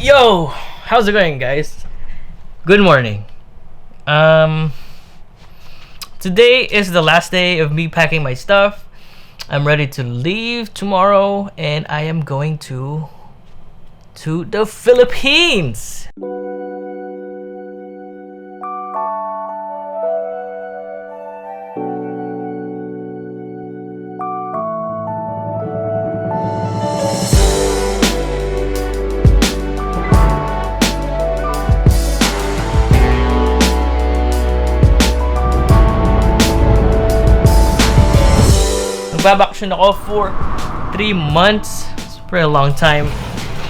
Yo, how's it going, guys? Good morning. Today is the last day of me packing my stuff. I'm ready to leave tomorrow, and I am going to the Philippines. Nagbabakasyon ako for 3 months. It's a pretty long time.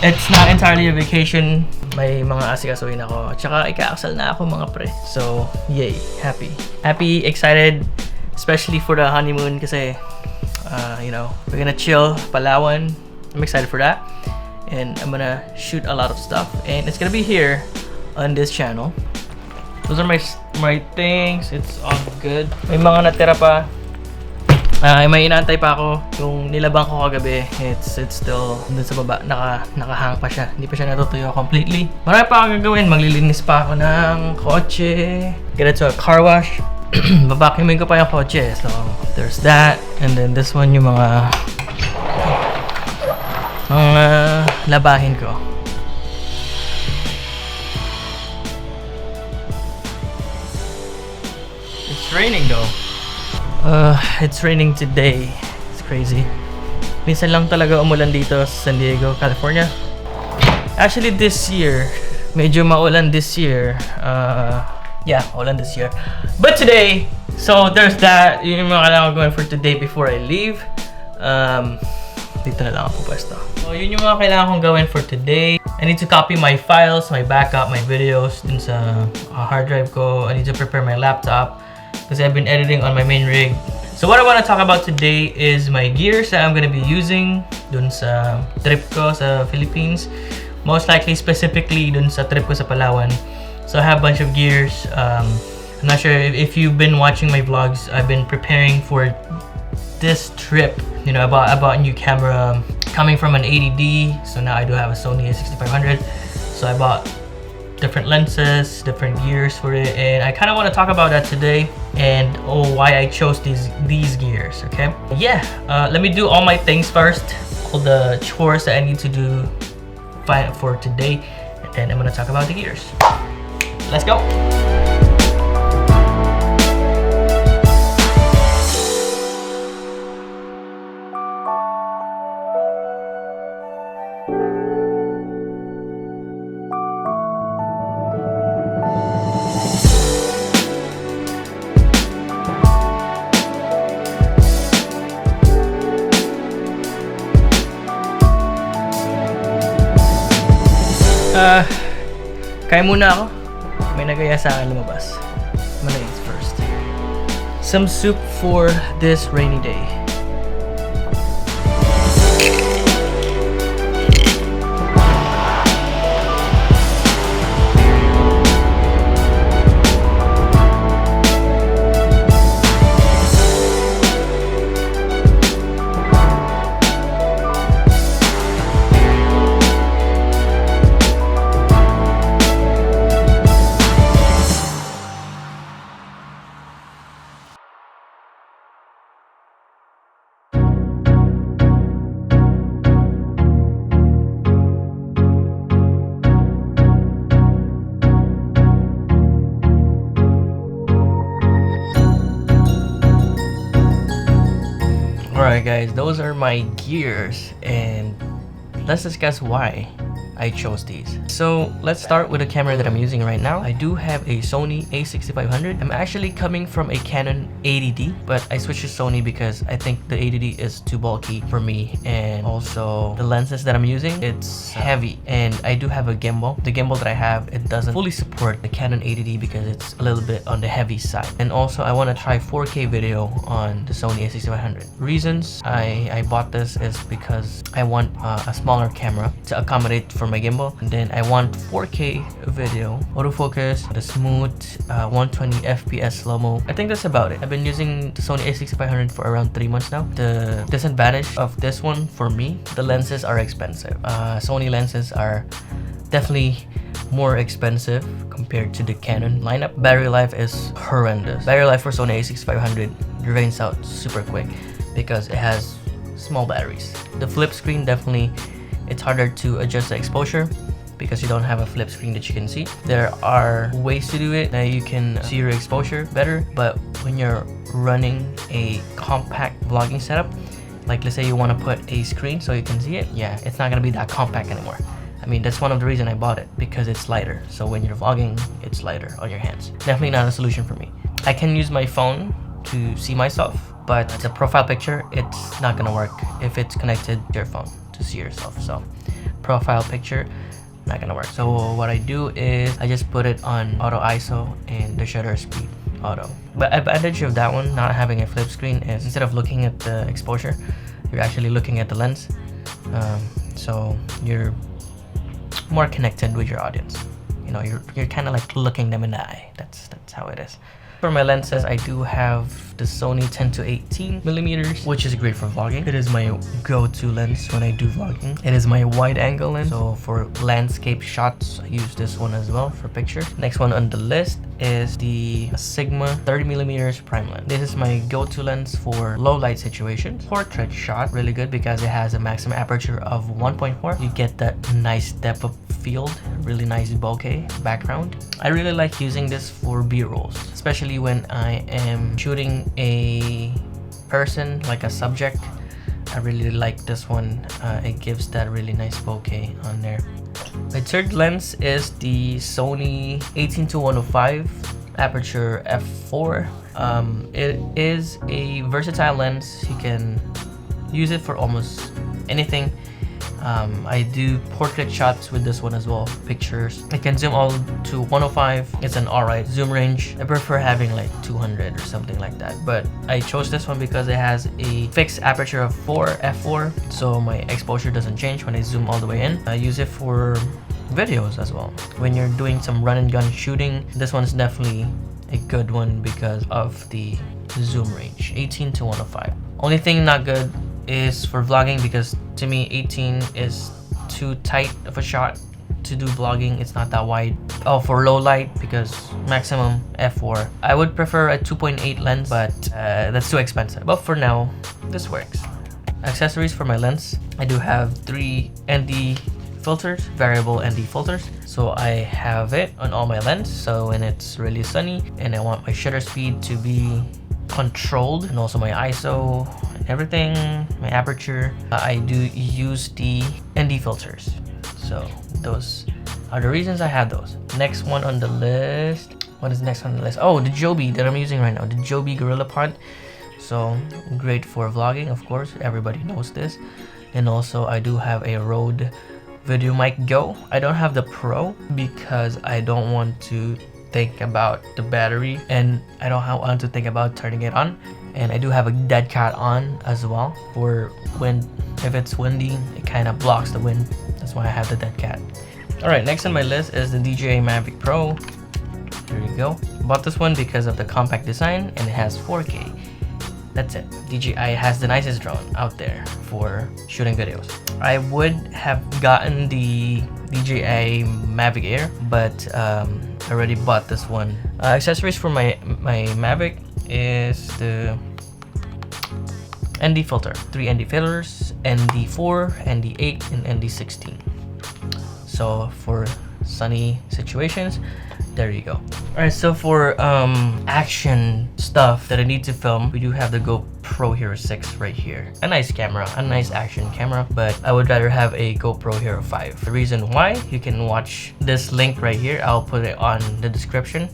It's not entirely a vacation. May mga asikasuhin ako. Tsaka ikakasal na ako, mga pre. So, yay. Happy. Happy, excited. Especially for the honeymoon kasi, we're gonna chill, Palawan. I'm excited for that. And I'm gonna shoot a lot of stuff. And it's gonna be here on this channel. Those are my things. It's all good. May mga natira pa. May inaantay pa ako. Yung nilabang ko kagabi, it's still dun sa baba. Nakahang pa siya. Hindi pa siya natutuyo completely. Marami pa akong gagawin. Maglilinis pa ako ng kotse. Get it to a car wash. Babacuumin ko pa yung kotse. So, there's that. And then this one yung mga labahin ko. It's raining though. It's raining today. It's crazy. Minsan lang talaga umulan dito sa San Diego, California. Actually, this year, medyo maulan this year. Maulan this year. But today, so there's that. Yun yung mga kailangan gawin for today before I leave. Dito na lang ako pwesto. So, yun yung mga kailangan kong gawin for today. I need to copy my files, my backup, my videos dun sa hard drive ko. I need to prepare my laptop because I've been editing on my main rig. So what I want to talk about today is my gears that I'm going to be using dun sa trip ko sa Philippines. Most likely specifically dun sa trip ko sa Palawan. So I have a bunch of gears. I'm not sure if you've been watching my vlogs. I've been preparing for this trip. You know, I bought a new camera coming from an 80D. So now I do have a Sony a6500. So I bought different lenses, different gears for it, and I kind of want to talk about that today and why I chose these gears. Okay, let me do all my things first, all the chores that I need to do for today, and then I'm gonna talk about the gears. Let's go. Kaya muna ako. May nagaya sa akin lumabas. I'm gonna eat first. Some soup for this rainy day. Alright guys, those are my gears, and let's discuss why I chose these. So let's start with the camera that I'm using right now. I do have a Sony a6500. I'm actually coming from a Canon 80D, but I switched to Sony because I think the 80D is too bulky for me, and also the lenses that I'm using, it's heavy, and I do have a gimbal. The gimbal that I have, it doesn't fully support the Canon 80D because it's a little bit on the heavy side. And also I want to try 4K video on the Sony a6500. Reasons I bought this is because I want a smaller camera to accommodate for my gimbal, and then I want 4K video, autofocus, the smooth 120 FPS slow-mo. I think that's about it. I've been using the Sony a6500 for around 3 months now. The disadvantage of this one for me, the lenses are expensive. Sony lenses are definitely more expensive compared to the Canon lineup. Battery life is horrendous. Battery life for Sony a6500 drains out super quick because it has small batteries. The flip screen, definitely it's harder to adjust the exposure because you don't have a flip screen that you can see. There are ways to do it that you can see your exposure better, but when you're running a compact vlogging setup, like let's say you want to put a screen so you can see it, yeah, it's not gonna be that compact anymore. I mean, that's one of the reasons I bought it, because it's lighter. So when you're vlogging, it's lighter on your hands. Definitely not a solution for me. I can use my phone to see myself, but the profile picture, it's not gonna work if it's connected to your phone to see yourself. So profile picture, not gonna work. So what I do is I just put it on auto ISO and the shutter speed auto. But advantage of that one, not having a flip screen, is instead of looking at the exposure, you're actually looking at the lens. So you're more connected with your audience. You know, you're kind of like looking them in the eye. That's how it is. For my lenses, I do have the Sony 10-18mm, which is great for vlogging. It is my go-to lens when I do vlogging. It is my wide angle lens, so for landscape shots, I use this one as well for pictures. Next one on the list is the Sigma 30mm prime lens. This is my go-to lens for low light situations. Portrait shot, really good because it has a maximum aperture of 1.4. You get that nice depth of field, really nice bokeh background. I really like using this for B-rolls, especially when I am shooting a person, like a subject. I really like this one. It gives that really nice bokeh on there. My third lens is the Sony 18-105 aperture f4. It is a versatile lens. You can use it for almost anything. I do portrait shots with this one as well, pictures. I can zoom all to 105. It's an alright zoom range. I prefer having like 200 or something like that, but I chose this one because it has a fixed aperture of f4, so my exposure doesn't change when I zoom all the way in. I use it for videos as well. When you're doing some run and gun shooting, this one's definitely a good one because of the zoom range, 18-105. Only thing not good is for vlogging, because to me 18 is too tight of a shot to do vlogging. It's not that wide. Oh, for low light, because maximum f4. I would prefer a 2.8 lens, but that's too expensive. But for now, this works. Accessories for my lens, I do have 3 ND filters, variable ND filters. So I have it on all my lens, so when it's really sunny and I want my shutter speed to be controlled, and also my ISO and everything, my aperture, I do use the ND filters. So those are the reasons I have those. Next one on the list, what is next on the list? Oh, the Joby that I'm using right now, the Joby Gorilla Pod. So great for vlogging, of course, everybody knows this. And also I do have a Rode Video Mic Go. I don't have the Pro because I don't want to think about the battery, and I don't want to think about turning it on. And I do have a dead cat on as well for wind. If it's windy, it kind of blocks the wind. That's why I have the dead cat. Alright, next on my list is the DJI Mavic Pro. There you go. Bought this one because of the compact design, and it has 4K. That's it. DJI has the nicest drone out there for shooting videos. I would have gotten the DJI Mavic Air, but I already bought this one. Accessories for my Mavic is the ND filter. 3 ND filters, ND4, ND8, and ND16. So for sunny situations, there you go. Alright, so for action stuff that I need to film, we do have the GoPro Hero 6 right here. A nice camera, a nice action camera, but I would rather have a GoPro Hero 5. The reason why, you can watch this link right here. I'll put it on the description.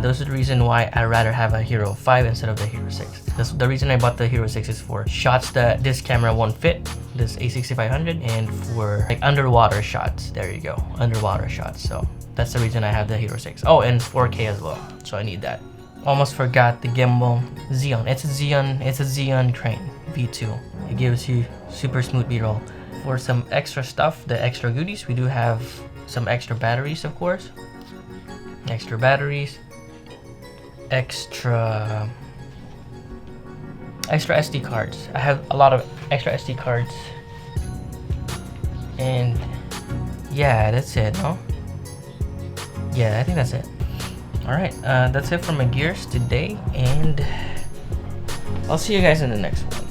Those are the reason why I'd rather have a Hero 5 instead of the Hero 6. The reason I bought the Hero 6 is for shots that this camera won't fit, this A6500, and for like underwater shots. There you go, underwater shots. So that's the reason I have the Hero 6. Oh, and 4K as well, so I need that. Almost forgot the gimbal. Xeon. It's a Xeon Crane V2. It gives you super smooth B-roll. For some extra stuff, the extra goodies, we do have some extra batteries, of course. Extra batteries. Extra SD cards. I have a lot of extra SD cards. And yeah, that's it, no? Yeah, I think that's it. Alright, that's it for my gears today, and I'll see you guys in the next one.